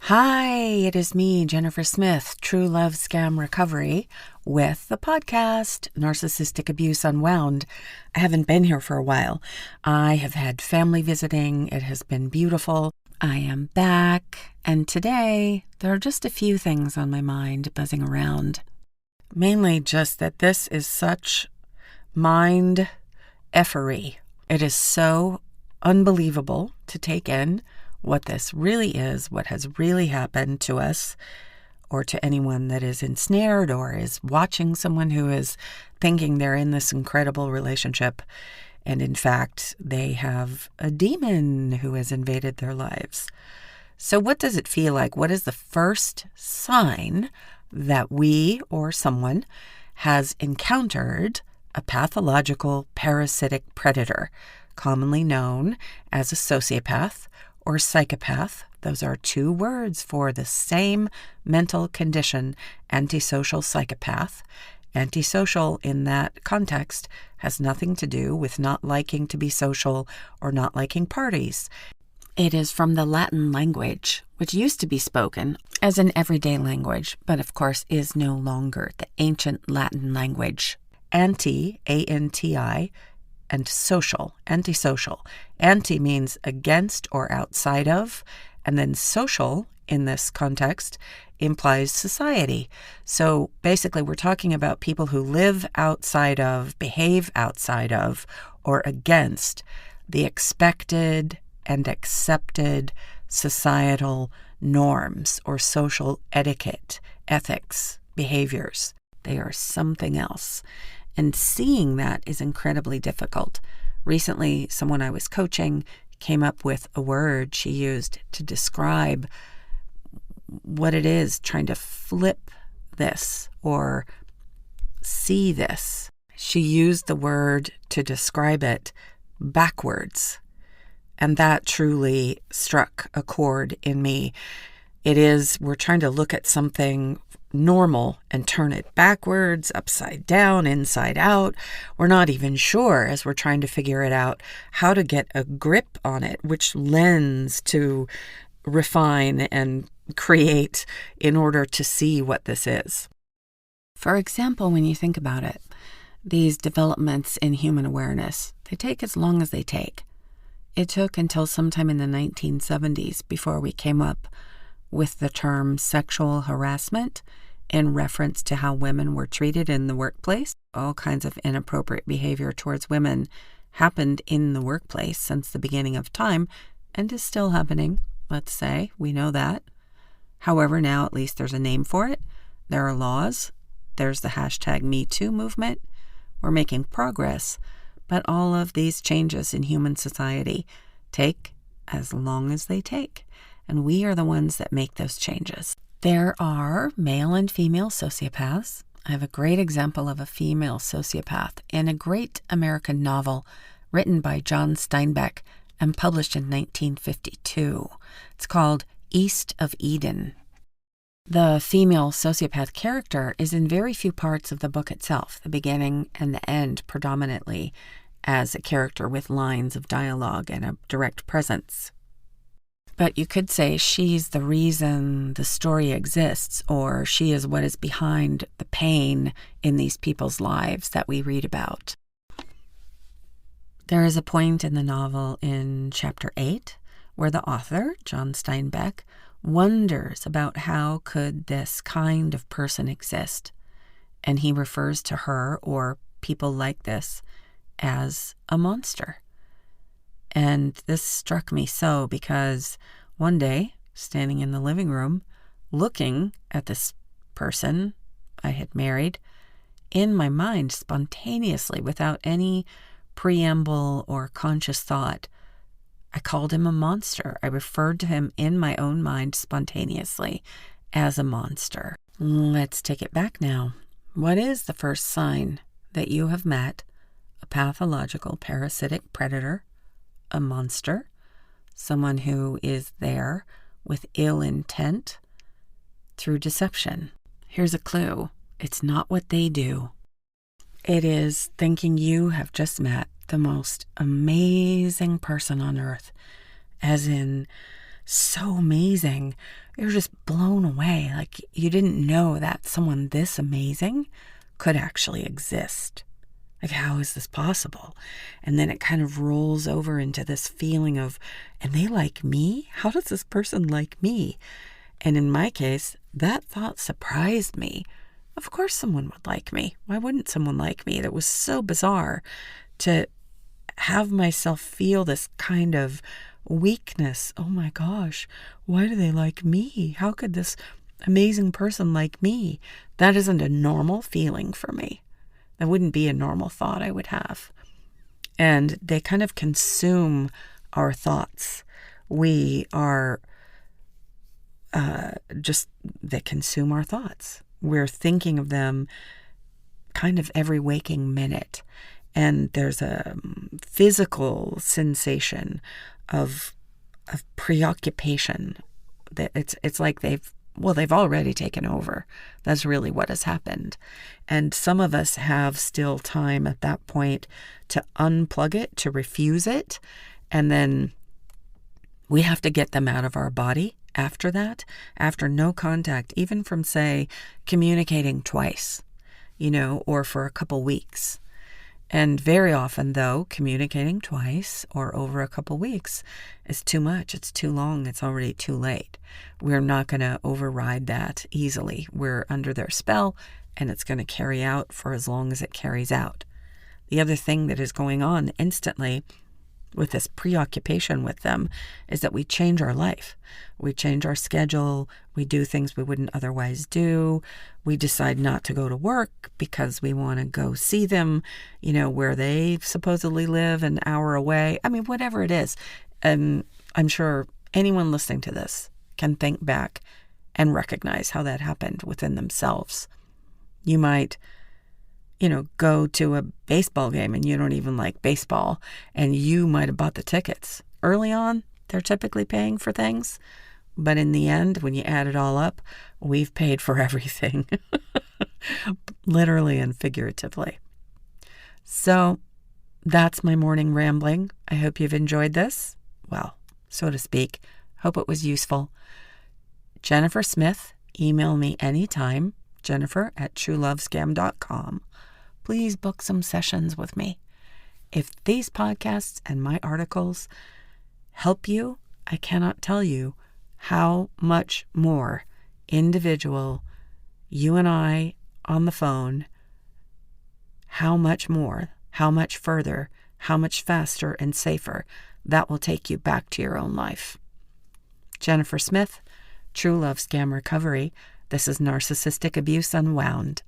Hi, it is me, Jennifer Smith, True Love Scam Recovery, with the podcast Narcissistic Abuse Unwound. I haven't been here for a while. I have had family visiting. It has been beautiful. I am back, and today there are just a few things on my mind buzzing around. Mainly just that this is such mind effery. It is so unbelievable to take in what this really is, what has really happened to us, or to anyone that is ensnared or is watching someone who is thinking they're in this incredible relationship, and in fact, they have a demon who has invaded their lives. So what does it feel like? What is the first sign that we or someone has encountered a pathological parasitic predator, commonly known as a sociopath or psychopath? Those are two words for the same mental condition, antisocial psychopath. Antisocial in that context has nothing to do with not liking to be social or not liking parties. It is from the Latin language, which used to be spoken as an everyday language, but of course is no longer the ancient Latin language. Anti, A-N-T-I, and social, antisocial. Anti means against or outside of, and then social in this context implies society. So basically we're talking about people who live outside of, behave outside of, or against the expected and accepted societal norms or social etiquette, ethics, behaviors. They are something else. And seeing that is incredibly difficult. Recently, someone I was coaching came up with a word she used to describe what it is trying to flip this or see this. She used the word to describe it backwards. And that truly struck a chord in me. We're trying to look at something normal and turn it backwards, upside down, inside out. We're not even sure, as we're trying to figure it out, how to get a grip on it, which lens to refine and create in order to see what this is. For example, when you think about it, these developments in human awareness, they take as long as they take. It took until sometime in the 1970s before we came up with the term sexual harassment in reference to how women were treated in the workplace. All kinds of inappropriate behavior towards women happened in the workplace since the beginning of time and is still happening, let's say. We know that. However, now at least there's a name for it. There are laws. There's the hashtag #MeToo movement. We're making progress, but all of these changes in human society take as long as they take. And we are the ones that make those changes. There are male and female sociopaths. I have a great example of a female sociopath in a great American novel written by John Steinbeck and published in 1952. It's called East of Eden. The female sociopath character is in very few parts of the book itself, the beginning and the end predominantly as a character with lines of dialogue and a direct presence. But you could say she's the reason the story exists, or she is what is behind the pain in these people's lives that we read about. There is a point in the novel in chapter 8 where the author, John Steinbeck, wonders about how could this kind of person exist. And he refers to her or people like this as a monster. And this struck me so because one day, standing in the living room, looking at this person I had married, in my mind, spontaneously, without any preamble or conscious thought, I called him a monster. I referred to him in my own mind spontaneously as a monster. Let's take it back now. What is the first sign that you have met a pathological parasitic predator, a monster, someone who is there with ill intent through deception? Here's a clue. It's not what they do. It is thinking you have just met the most amazing person on earth, as in so amazing you're just blown away. Like you didn't know that someone this amazing could actually exist. Like, how is this possible? And then it kind of rolls over into this feeling of, and they like me? How does this person like me? And in my case, that thought surprised me. Of course someone would like me. Why wouldn't someone like me? That was so bizarre to have myself feel this kind of weakness. Oh my gosh, why do they like me? How could this amazing person like me? That isn't a normal feeling for me. That wouldn't be a normal thought I would have. And they kind of consume our thoughts. We are they consume our thoughts. We're thinking of them kind of every waking minute. And there's a physical sensation of preoccupation. That it's like they've already taken over. That's really what has happened. And some of us have still time at that point to unplug it, to refuse it, and then we have to get them out of our body after that, after no contact, even from, say, communicating twice, or for a couple weeks. And very often, though, communicating twice or over a couple weeks is too much. It's too long. It's already too late. We're not going to override that easily. We're under their spell, and it's going to carry out for as long as it carries out. The other thing that is going on instantly with this preoccupation with them is that we change our life. We change our schedule. We do things we wouldn't otherwise do. We decide not to go to work because we want to go see them, where they supposedly live an hour away. I mean, whatever it is. And I'm sure anyone listening to this can think back and recognize how that happened within themselves. You might go to a baseball game and you don't even like baseball, and you might have bought the tickets. Early on, they're typically paying for things, but in the end, when you add it all up, we've paid for everything, literally and figuratively. So that's my morning rambling. I hope you've enjoyed this. Well, so to speak. Hope it was useful. Jennifer Smith, email me anytime, jennifer@truelovescam.com. Please book some sessions with me. If these podcasts and my articles help you, I cannot tell you how much more individual, you and I on the phone, how much more, how much further, how much faster and safer that will take you back to your own life. Jennifer Smith, True Love Scam Recovery. This is Narcissistic Abuse Unwound.